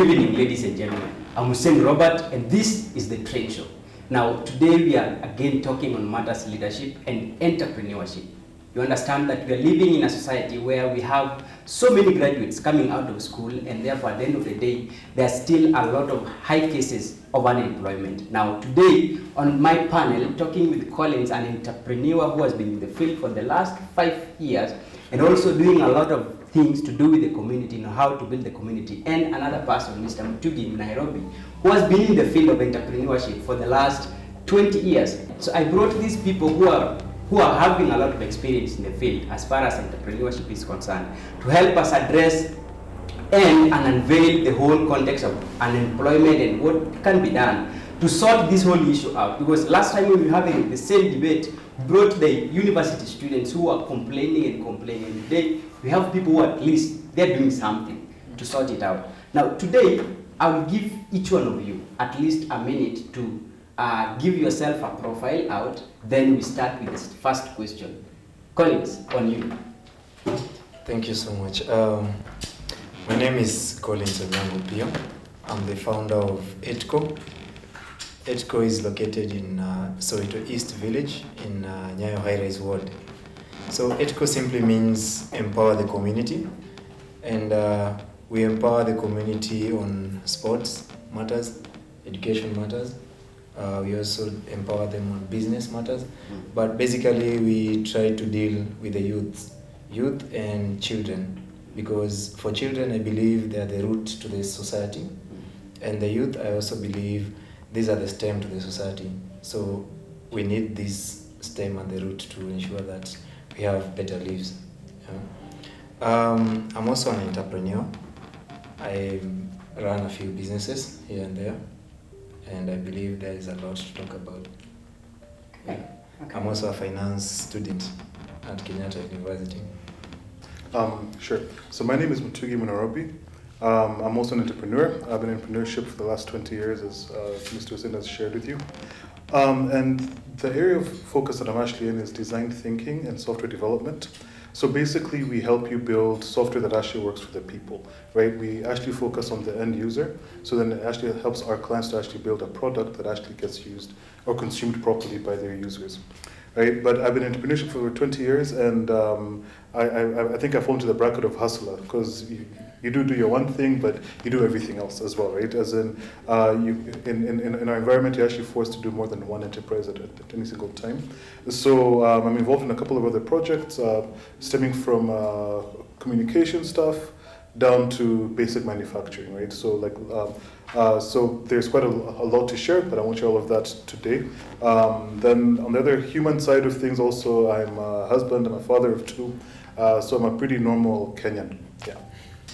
Good evening, ladies and gentlemen. I'm Hussein Robert, and this is the Trade Show. Now, today we are again talking on matters leadership and entrepreneurship. You understand that we are living in a society where we have so many graduates coming out of school, and therefore at the end of the day, there are still a lot of high cases of unemployment. Now, today on my panel, talking with Collins, an entrepreneur who has been in the field for the last 5 years, and also doing a lot of things to do with the community, how to build the community, and another person, Mr. Mutugi in Nairobi, who has been in the field of entrepreneurship for the last 20 years. So I brought these people who are having a lot of experience in the field as far as entrepreneurship is concerned, to help us address and unveil the whole context of unemployment and what can be done to sort this whole issue out. Because last time we were having the same debate, we brought the university students who are complaining and complaining. And today we have people who at least they're doing something to sort it out. Now today I will give each one of you at least a minute to give yourself a profile out. Then we start with the first question. Collins, on you. Thank you so much. My name is Collins Onyango Pio. I'm the founder of ETCO. ETCO is located in Soweto East Village in Nyayo High-Rise Ward. So ETCO simply means empower the community, and we empower the community on sports matters, education matters. We also empower them on business matters, but basically we try to deal with the youth and children, because for children I believe they are the root to the society, and the youth I also believe these are the stem to the society. So we need this stem and the root to ensure that we have better lives. I'm also an entrepreneur. I run a few businesses here and there, and I believe there is a lot to talk about. Yeah. Okay. I'm also a finance student at Kenyatta University. Sure. So my name is Mutugi Munorobi. I'm also an entrepreneur. I've been in entrepreneurship for the last 20 years, as Mr. Hussein has shared with you. And the area of focus that I'm actually in is design thinking and software development. So basically, we help you build software that actually works for the people, right? We actually focus on the end user, so then it actually helps our clients to actually build a product that actually gets used or consumed properly by their users, right? But I've been in entrepreneurship for over 20 years, and I think I fall into the bracket of hustler, because you do your one thing, but you do everything else as well, right? As in, in our environment, you're actually forced to do more than one enterprise at any single time. So I'm involved in a couple of other projects, stemming from communication stuff down to basic manufacturing, right? So so there's quite a lot to share, but I won't share all of that today. Then on the other human side of things, also I'm a husband, I'm a father of two, so I'm a pretty normal Kenyan. Yeah.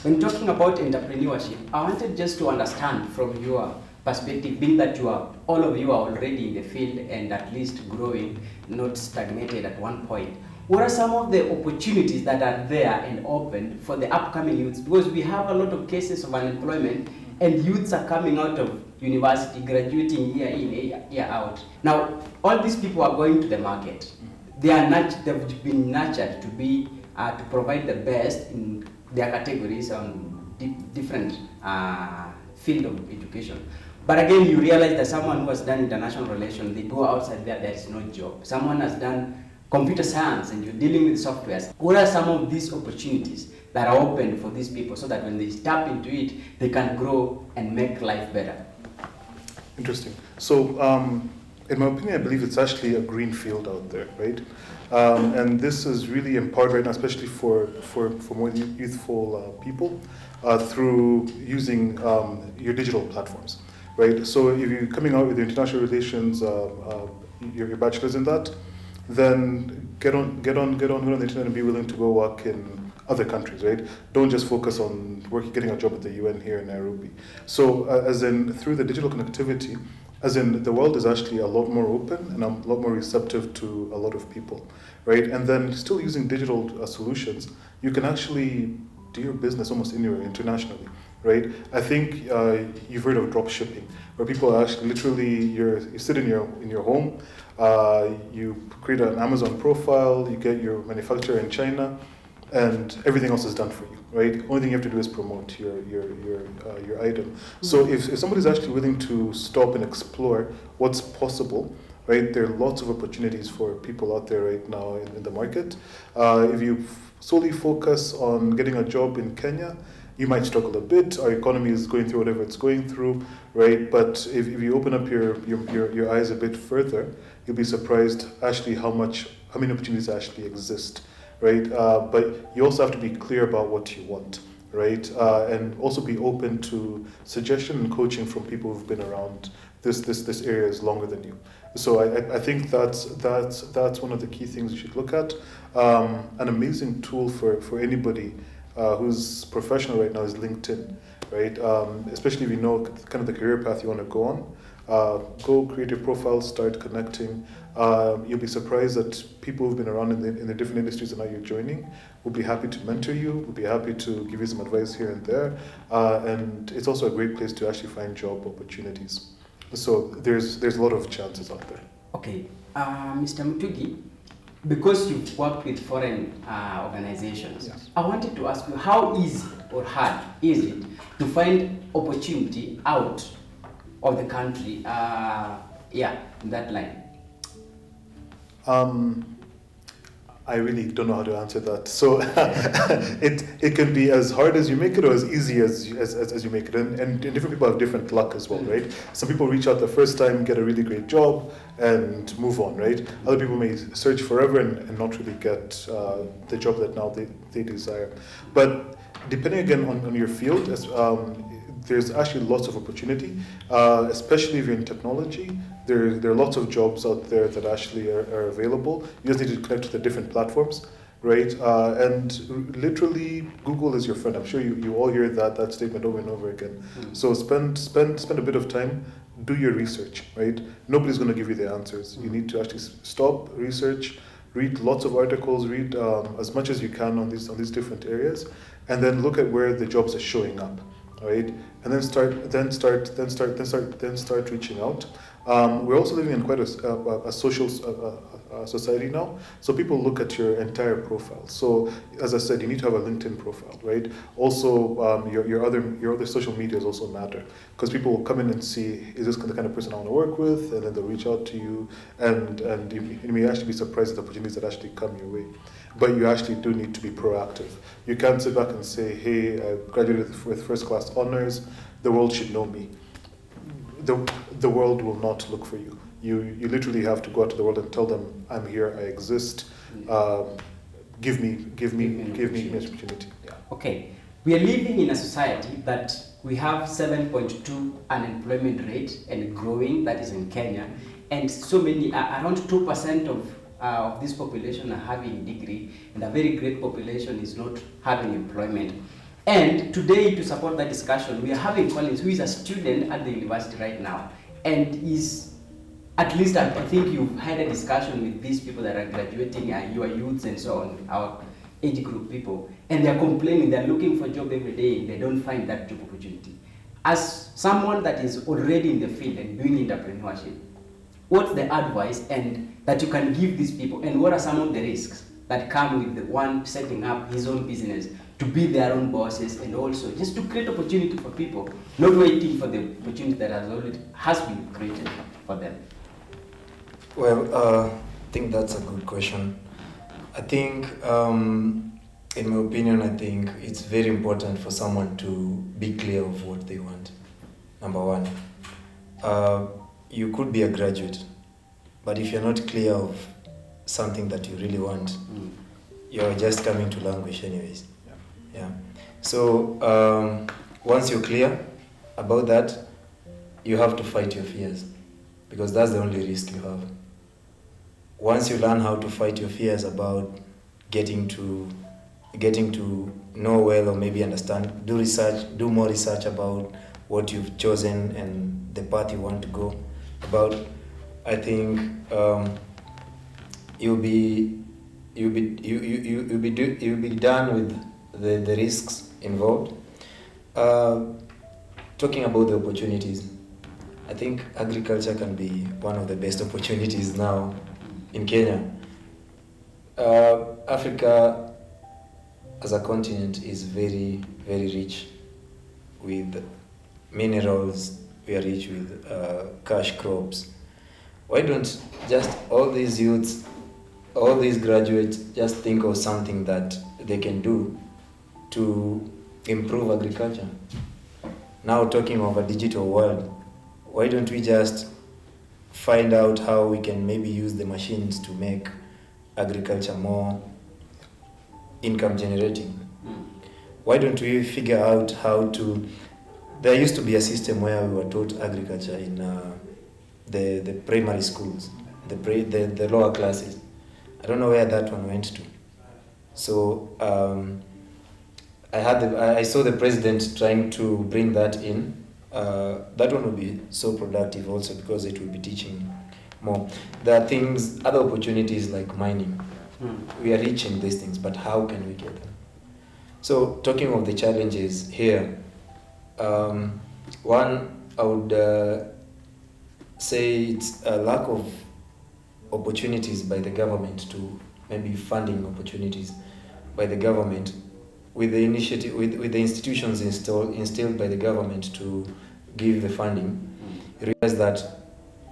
When talking about entrepreneurship, I wanted just to understand from your perspective, being that all of you are already in the field and at least growing, not stagnated at one point. What are some of the opportunities that are there and open for the upcoming youths? Because we have a lot of cases of unemployment, and youths are coming out of university, graduating year in, year out. Now, all these people are going to the market. They've been nurtured to be to provide the best in their categories on different field of education. But again, you realize that someone who has done international relations, they go outside there is no job. Someone has done computer science and you're dealing with softwares. What are some of these opportunities that are open for these people so that when they tap into it, they can grow and make life better? Interesting. So, in my opinion, I believe it's actually a green field out there, right? And this is really empowered right now, especially for more youthful people, through using your digital platforms, right? So if you're coming out with your international relations, your bachelor's in that, then get on the internet and be willing to go work in other countries, right? Don't just focus on getting a job at the UN here in Nairobi. So as in through the digital connectivity, as in the world is actually a lot more open and a lot more receptive to a lot of people, right? And then still using digital solutions, you can actually do your business almost anywhere internationally, right? I think you've heard of drop shipping, where people are actually literally, you sit in your home, you create an Amazon profile, you get your manufacturer in China, and everything else is done for you, right? Only thing you have to do is promote your item. So if somebody's actually willing to stop and explore what's possible, right? There are lots of opportunities for people out there right now in the market. If you solely focus on getting a job in Kenya, you might struggle a bit. Our economy is going through whatever it's going through, right? But if you open up your eyes a bit further, you'll be surprised actually how many opportunities actually exist, right? But you also have to be clear about what you want, right? And also be open to suggestion and coaching from people who've been around this area is longer than you. So I think that's one of the key things you should look at. An amazing tool for anybody who's professional right now is LinkedIn, right? Especially if you know kind of the career path you want to go on. Go create your profile, start connecting. You'll be surprised that people who've been around in the different industries that now you're joining will be happy to mentor you, will be happy to give you some advice here and there. And it's also a great place to actually find job opportunities. So there's a lot of chances out there. Okay, Mr. Mutugi, because you've worked with foreign organizations, Yes. I wanted to ask you, how easy or hard is it to find opportunity out of the country? In that line. I really don't know how to answer that. So it can be as hard as you make it or as easy as you make it. And different people have different luck as well, right? Some people reach out the first time, get a really great job, and move on, right? Other people may search forever and not really get the job that now they desire. But depending again on your field, there's actually lots of opportunity, especially if you're in technology. There are lots of jobs out there that actually are available. You just need to connect to the different platforms, right? And literally, Google is your friend. I'm sure you all hear that statement over and over again. So spend a bit of time, do your research, right? Nobody's going to give you the answers. You need to actually stop, research, read lots of articles, read as much as you can on these different areas, and then look at where the jobs are showing up. Right, and then start reaching out. We're also living in quite a social society now, so people look at your entire profile. So, as I said, you need to have a LinkedIn profile, right? Also, your other social medias also matter, because people will come in and see, is this the kind of person I want to work with, and then they'll reach out to you, and you may actually be surprised at the opportunities that actually come your way. But you actually do need to be proactive. You can't sit back and say, hey, I graduated with first class honors, the world should know me. The world will not look for you. You literally have to go out to the world and tell them, I'm here, I exist, give me an opportunity. Yeah. Okay, we are living in a society that we have 7.2 unemployment rate and growing, that is in Kenya, and so many, around 2% of this population are having degree, and a very great population is not having employment. And today, to support that discussion, we are having Collins, who is a student at the university right now, and is, at least I think you've had a discussion with these people that are graduating, your youths and so on, our age group people, and they're complaining, they're looking for a job every day, they don't find that job opportunity. As someone that is already in the field and doing entrepreneurship, what's the advice and that you can give these people, and what are some of the risks that come with the one setting up his own business to be their own bosses, and also just to create opportunity for people, not waiting for the opportunity that has been created for them? Well, I think that's a good question. I think, in my opinion, I think it's very important for someone to be clear of what they want. Number one, you could be a graduate, but if you're not clear of something that you really want, you're just coming to languish anyways. Yeah. So once you're clear about that, you have to fight your fears, because that's the only risk you have. Once you learn how to fight your fears about getting to know well, or maybe understand, do more research about what you've chosen and the path you want to go about, I think you'll be done with the risks involved. Talking about the opportunities, I think agriculture can be one of the best opportunities now in Kenya. Africa, as a continent is very, very rich with minerals. We are rich with cash crops. Why don't just all these youths, all these graduates, just think of something that they can do to improve agriculture? Now talking of a digital world, why don't we just find out how we can maybe use the machines to make agriculture more income generating? Why don't we figure out how to... There used to be a system where we were taught agriculture in the primary schools, the lower classes. I don't know where that one went to. So I saw the president trying to bring that in. That one would be so productive also because it will be teaching more. There are things, other opportunities like mining. We are reaching these things, but how can we get them? So talking of the challenges here, one, I would say it's a lack of opportunities by the government, to maybe funding opportunities by the government with the initiative, with the institutions instilled by the government to give the funding. You realize that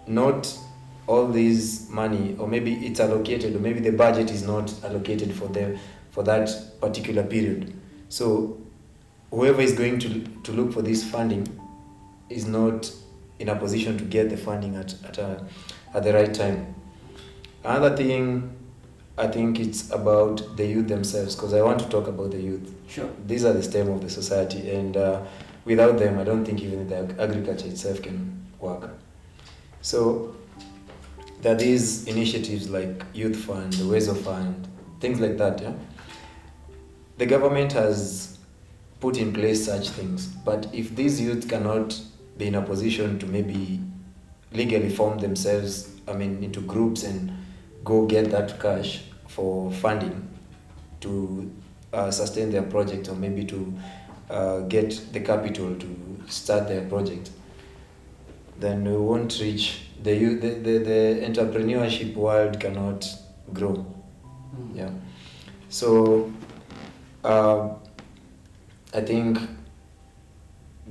not all this money, or maybe it's allocated, or maybe the budget is not allocated for that particular period. So whoever is going to look for this funding is not in a position to get the funding at the right time. Another thing, I think it's about the youth themselves, because I want to talk about the youth. Sure. These are the stem of the society, and without them, I don't think even the agriculture itself can work. So there are these initiatives like Youth Fund, the Wezo Fund, things like that. Yeah? The government has put in place such things, but if these youth cannot be in a position to maybe legally form themselves, into groups and go get that cash for funding to sustain their project, or maybe to get the capital to start their project, then we won't reach the entrepreneurship world cannot grow. Yeah. So I think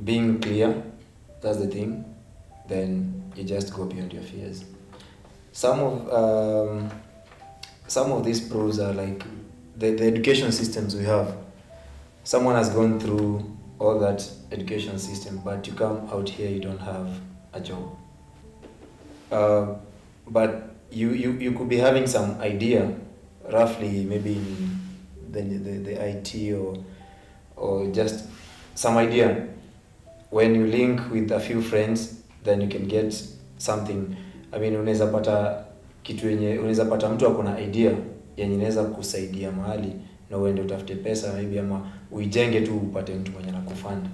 being clear, that's the thing. Then you just go beyond your fears. Some of these pros are like the education systems we have. Someone has gone through all that education system, but you come out here, you don't have a job. But you could be having some idea, roughly maybe in the IT or just some idea. When you link with a few friends, then you can get something. Unaweza pata kitu yenye, unaweza pata mtu ako na idea yenye inaweza kusaidia mahali na uende utafute pesa maybe, ama uijenge tu upate mtu mwenye anakufund.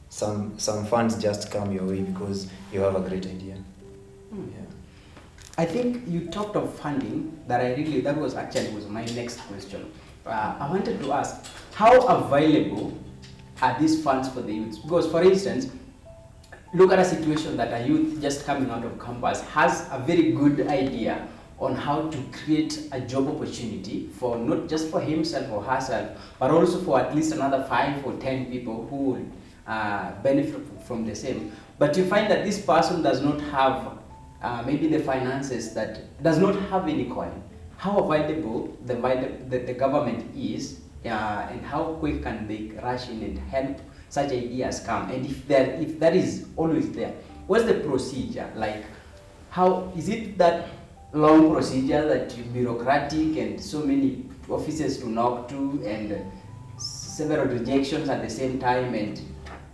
Some funds just come your way because you have a great idea. Yeah. I think you talked of funding that was my next question. I wanted to ask, how available are these funds for the youth? Because for instance, look at a situation that a youth just coming out of campus has a very good idea on how to create a job opportunity for not just for himself or herself, but also for at least another 5 or 10 people who will benefit from the same. But you find that this person does not have maybe the finances, that does not have any coin. How available the government is, and how quick can they rush in and help such ideas come? And if that is always there, what's the procedure? Like, how is it that long procedure that bureaucratic and so many offices to knock to and several rejections at the same time, and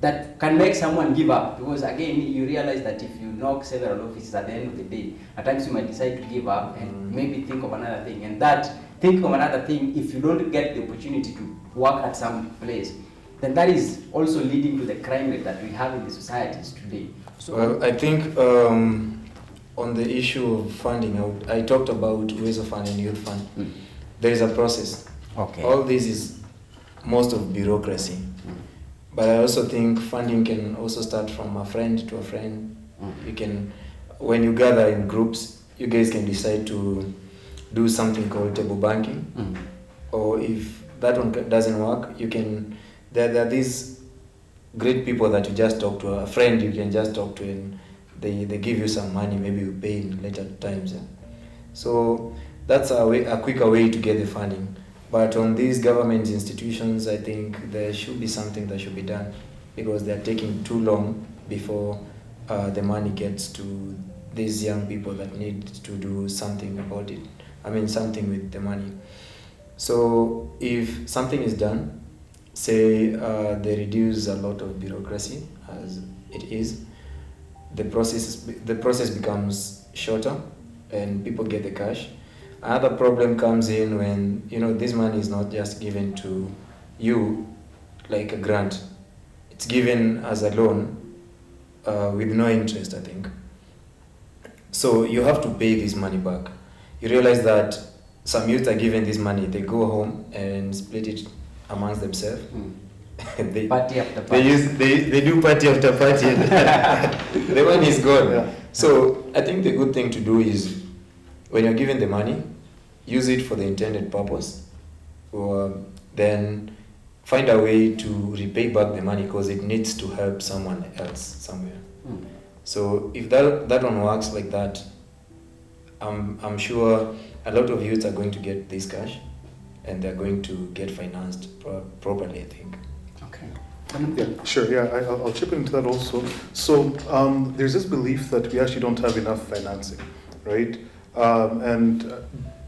that can make someone give up? Because again, you realize that if you knock several offices, at the end of the day, at times you might decide to give up and maybe think of another thing. And that thinking of another thing, if you don't get the opportunity to work at some place, then that is also leading to the crime rate that we have in the societies today. So, well, I think on the issue of funding, I talked about Wezo Fund and Youth Fund. There is a process. Okay. All this is most of bureaucracy. But I also think funding can also start from a friend to a friend. You can, when you gather in groups, you guys can decide to do something called table banking. Or if that one doesn't work, you can, there are these great people that you just talk to, a friend you can just talk to, and they give you some money, maybe you pay in later times. Yeah. So that's a quicker way to get the funding. But on these government institutions, I think there should be something that should be done, because they're taking too long before the money gets to these young people that need to do something about it. I mean, something with the money. So if something is done, say they reduce a lot of bureaucracy as it is, the process becomes shorter and people get the cash. Another problem comes in when, this money is not just given to you like a grant. It's given as a loan with no interest, I think. So you have to pay this money back. You realize that some youth are given this money, they go home and split it amongst themselves. They, Party after party. they do party after party and the money is gone. Yeah. So I think the good thing to do is, when you're given the money, use it for the intended purpose, or then find a way to repay back the money, because it needs to help someone else somewhere. So if that one works like that, I'm sure a lot of youths are going to get this cash, and they're going to get financed properly, I think. Okay. Yeah, sure. Yeah, I'll chip into that also. So there's this belief that we actually don't have enough financing, right?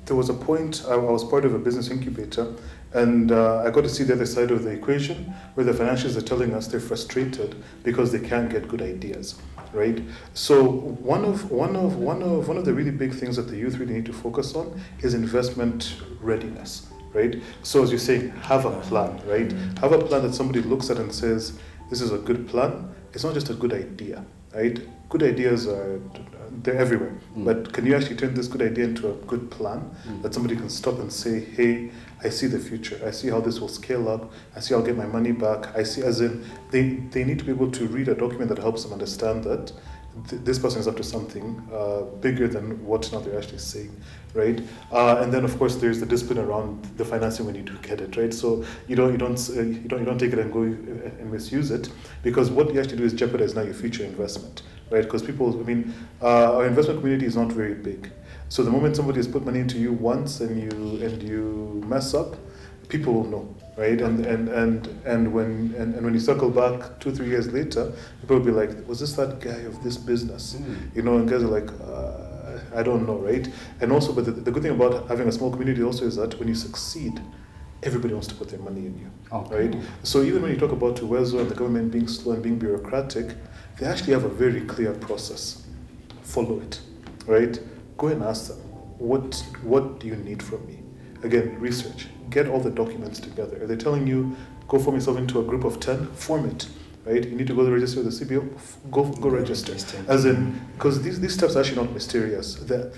There was a point, I was part of a business incubator, and I got to see the other side of the equation, where the financiers are telling us they're frustrated because they can't get good ideas, right? So one of the really big things that the youth really need to focus on is investment readiness, right? So as you're saying, have a plan, right? Have a plan that somebody looks at and says, this is a good plan. It's not just a good idea, right? Good ideas they're everywhere. But can you actually turn this good idea into a good plan that somebody can stop and say, hey, I see the future. I see how this will scale up. I see I'll get my money back. I see, as in, they need to be able to read a document that helps them understand that this person is up to something bigger than what now they're actually saying, right? And then of course there's the discipline around the financing when you do get it, right? So you don't take it and go and misuse it, because what you actually do is jeopardize now your future investment, right? Because our investment community is not very big. So the moment somebody has put money into you once and you mess up, people will know, right? And when you circle back 2-3 years later, people will be like, was this that guy of this business? And guys are like, I don't know, right? And also, but the good thing about having a small community also is that when you succeed, everybody wants to put their money in you, right? So even when you talk about Tuwezo and the government being slow and being bureaucratic, they actually have a very clear process. Follow it, right? Go and ask them, what do you need from me? Again, research. Get all the documents together. Are they telling you, go form yourself into a group of 10? Form it, right? You need to go to the register with the CBO, go register. As in, because these steps are actually not mysterious. The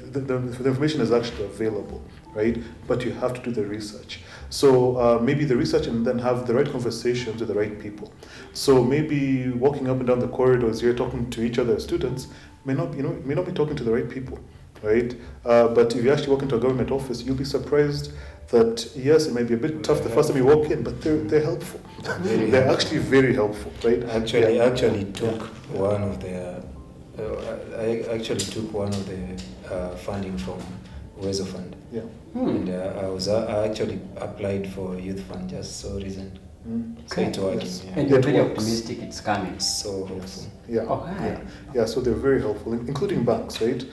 information is actually available, right? But you have to do the research. So maybe the research, and then have the right conversations with the right people. So maybe walking up and down the corridors here, talking to each other as students, may not be talking to the right people, right? But if you actually walk into a government office, you'll be surprised that, yes, it might be a bit tough the first time you walk in, but they're helpful. They're actually very helpful, right? I actually took one of the funding from Uwezo Fund. Yeah. And I actually applied for Youth Fund just so recent. So it's working. Yes. Yeah. And you're It very works. optimistic it's coming. So hopeful. Yeah. Okay. Yeah. So they're very helpful, including banks, right?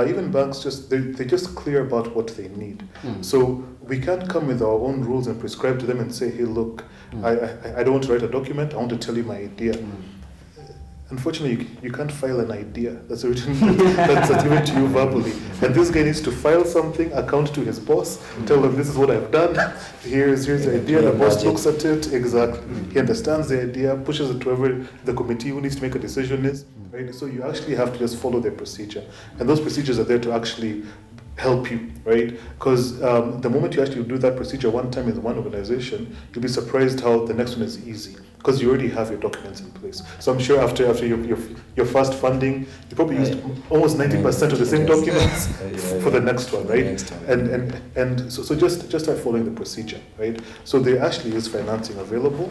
Even banks they're just clear about what they need. So we can't come with our own rules and prescribe to them and say, hey, look, I don't want to write a document. I want to tell you my idea. Unfortunately, you can't file an idea that's written that's given to you verbally. And this guy needs to file something, account to his boss, tell them this is what I've done. Here's the idea. The boss looks at it. Exactly. He understands the idea, pushes it to whoever the committee who needs to make a decision is. Right. So you actually have to just follow their procedure, and those procedures are there to actually help you, right? Because the moment you actually do that procedure one time in one organization, you'll be surprised how the next one is easy, because you already have your documents in place. So I'm sure after your first funding, you probably used almost 90% of the same documents for the next one, right? And so just start following the procedure, right? So there actually is financing available.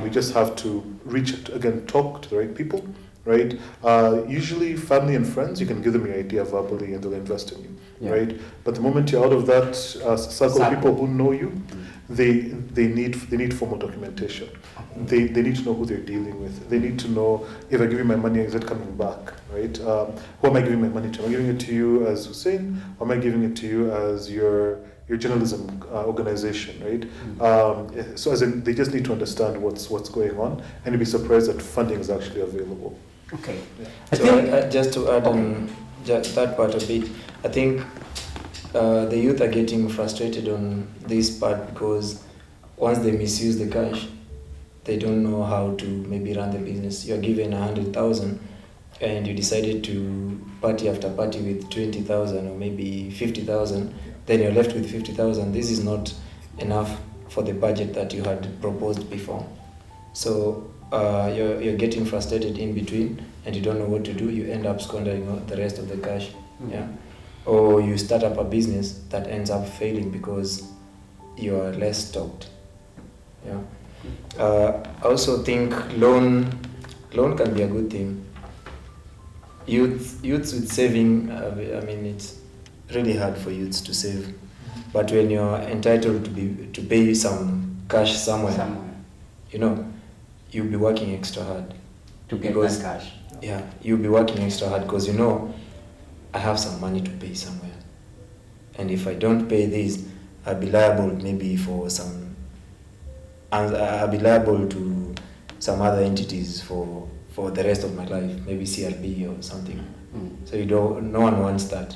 We just have to talk to the right people, right? Usually family and friends, you can give them your idea verbally and they'll invest in you, right? But the moment you're out of that circle of people who know you, they need formal documentation. They need to know who they're dealing with. They need to know, if I give you my money, is it coming back, right? Who am I giving my money to? Am I giving it to you as Hussein, or am I giving it to you as your journalism organization, right? So as in, they just need to understand what's going on, and you'll be surprised that funding is actually available. Okay. Yeah. I so think just to add on that part a bit, I think the youth are getting frustrated on this part because once they misuse the cash, they don't know how to maybe run the business. You're given 100,000 and you decided to party after party with 20,000 or maybe 50,000, then you're left with 50,000. This is not enough for the budget that you had proposed before. So you're getting frustrated in between and you don't know what to do. You end up squandering the rest of the cash. Yeah. Or you start up a business that ends up failing because you are less stocked. Yeah. I also think loan can be a good thing. Youths with saving, I mean, it's really hard for youths to save. But when you're entitled to pay some cash somewhere, you know, you'll be working extra hard to get that cash. Yeah, you'll be working extra hard because you know, I have some money to pay somewhere. And if I don't pay this, I'll be liable maybe for some, and I'll be liable to some other entities for the rest of my life, maybe CRB or something. So no one wants that.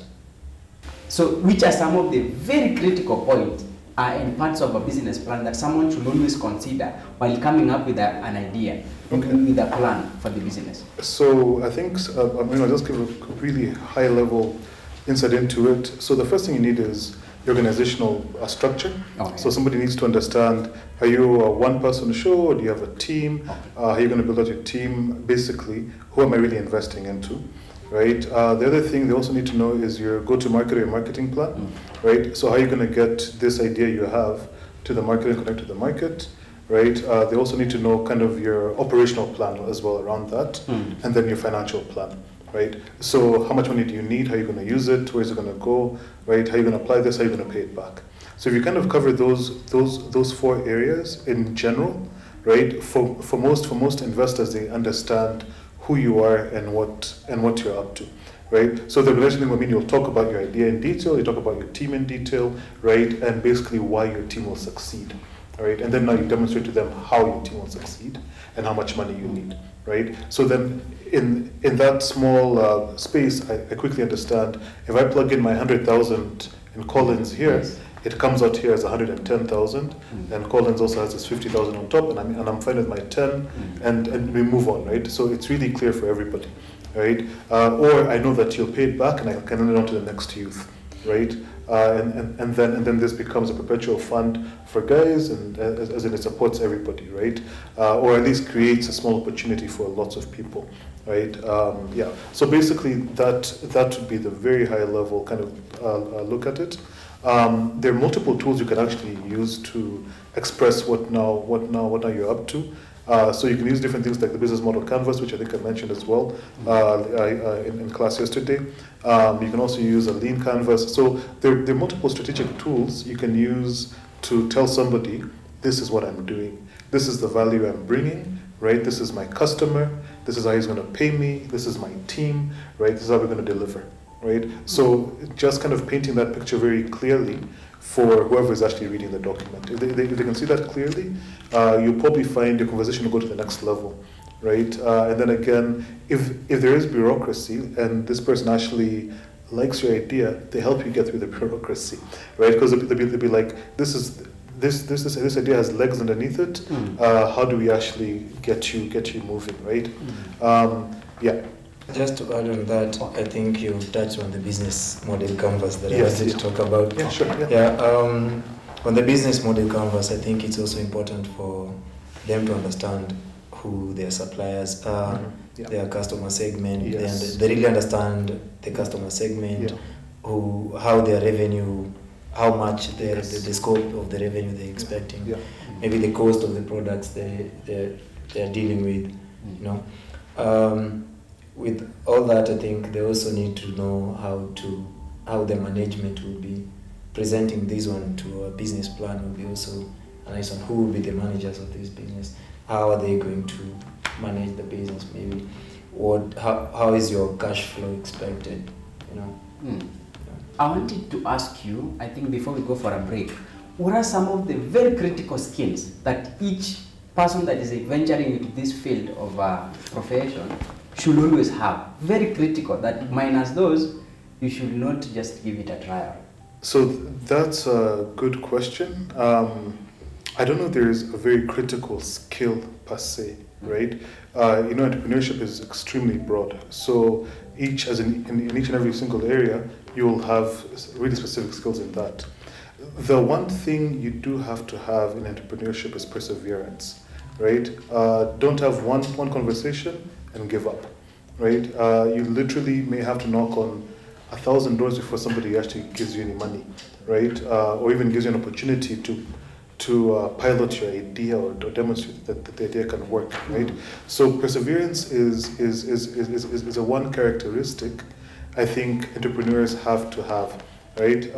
So which are some of the very critical points and parts of a business plan that someone should always consider while coming up with an idea, with a plan for the business? So I think, I'll just give a really high level insight into it. So the first thing you need is your organizational structure. Okay. So somebody needs to understand, are you a one-person show or do you have a team? Okay. How are you going to build out your team? Basically, who am I really investing into? Right. The other thing they also need to know is your go-to-market or your marketing plan, right? So how are you going to get this idea you have to the market and connect to the market, right? They also need to know kind of your operational plan as well around that, and then your financial plan, right? So how much money do you need? How are you going to use it? Where is it going to go, right? How are you going to apply this? How are you going to pay it back? So if you kind of cover those four areas in general, right? For most investors, they understand who you are and what you're up to, right? So the organization will mean you'll talk about your idea in detail, you talk about your team in detail, right? And basically why your team will succeed, right? And then now you demonstrate to them how your team will succeed and how much money you need, right? So then in that small space, I quickly understand if I plug in my 100,000 in Collins here, it comes out here as 110,000, and Collins also has this 50,000 on top, and I'm fine with my 10, and we move on, right? So it's really clear for everybody, right? Or I know that you'll pay it back, and I can hand it on to the next youth, right? And then this becomes a perpetual fund for guys, and as in it supports everybody, right? Or at least creates a small opportunity for lots of people, right? Yeah. So basically, that would be the very high level kind of look at it. There are multiple tools you can actually use to express what now you're up to. So you can use different things like the business model canvas, which I think I mentioned as well in class yesterday. You can also use a lean canvas. So there are multiple strategic tools you can use to tell somebody, this is what I'm doing, this is the value I'm bringing, right? This is my customer, this is how he's going to pay me, this is my team, right? This is how we're going to deliver. Right? So just kind of painting that picture very clearly for whoever is actually reading the document. If they can see that clearly, you'll probably find your conversation will go to the next level, right? And then again, if there is bureaucracy and this person actually likes your idea, they help you get through the bureaucracy, right? Because they'll be like, this idea has legs underneath it. How do we actually get you moving, right? Yeah. Just to add on that, I think you touched on the business model canvas that Yes, I wanted to talk about. Yeah, sure. On the business model canvas, I think it's also important for them to understand who their suppliers are, Yeah. their customer segment. Yes. They really understand the customer segment, Yeah. how their revenue, how much Yes. the scope of the revenue they're expecting, Yeah. maybe the cost of the products they're dealing with, you know. With all that, I think they also need to know how the management will be presenting this one to a business plan. Will be also nice on who will be the managers of this business. How are they going to manage the business? Maybe how is your cash flow expected? You know. I wanted to ask you, I think before we go for a break, what are some of the very critical skills that each person that is venturing into this field of profession should always have? Very critical, that minus those, you should not just give it a trial. So that's a good question. I don't know if there is a very critical skill per se, right? Entrepreneurship is extremely broad. So in each and every single area, you will have really specific skills in that. The one thing you do have to have in entrepreneurship is perseverance, right? Don't have one conversation and give up, right? You literally may have to knock on 1,000 doors before somebody actually gives you any money, right? Or even gives you an opportunity to pilot your idea or demonstrate that the idea can work, right? So perseverance is a one characteristic I think entrepreneurs have to have, right?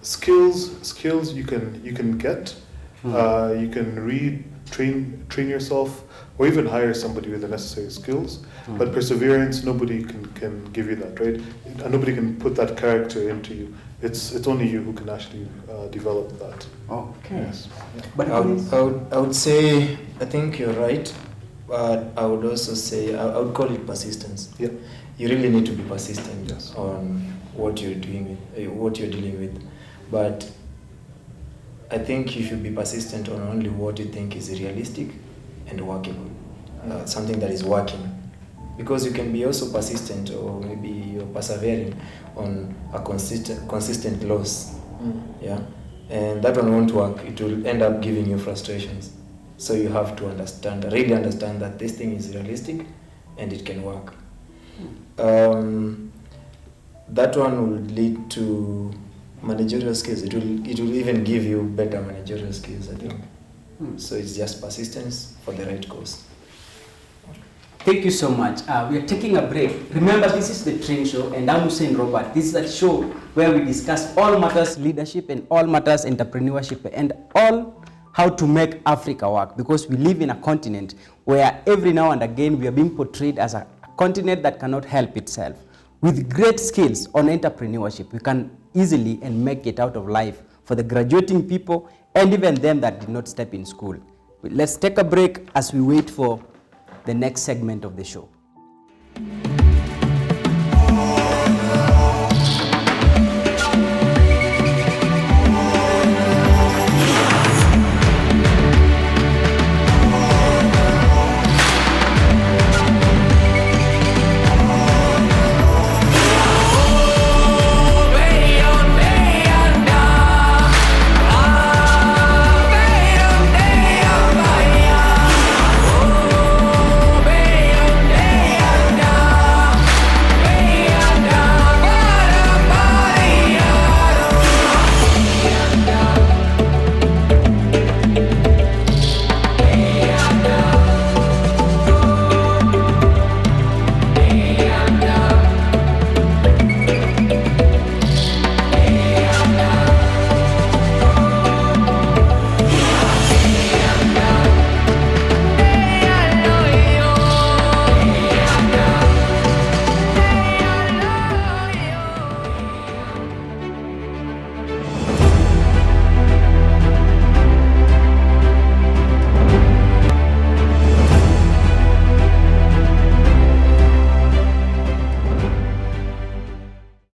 Skills you can get, you can read, train yourself, or even hire somebody with the necessary skills. But perseverance, nobody can give you that, right? And nobody can put that character into you. It's only you who can actually develop that. Okay. Yes. Yeah. But I would say, I think you're right, but I would also say, I would call it persistence. Yeah. You really need to be persistent Yes. on what you're doing with, what you're dealing with. But I think you should be persistent on only what you think is realistic and workable, something that is working. Because you can be also persistent, or maybe you're persevering on a consistent loss. Yeah, and that one won't work. It will end up giving you frustrations. So you have to really understand that this thing is realistic and it can work. That one will lead to managerial skills. It will even give you better managerial skills, I think. So it's just persistence for the right cause. thank you so much. We are taking a break. Remember, this is the Train Show, and I'm Hussein Robert. This is a show where we discuss all matters leadership and all matters entrepreneurship and all how to make Africa work, because we live in a continent where every now and again we are being portrayed as a continent that cannot help itself. With great skills on entrepreneurship, we can easily and make it out of life for the graduating people and even them that did not step in school. Let's take a break as we wait for the next segment of the show.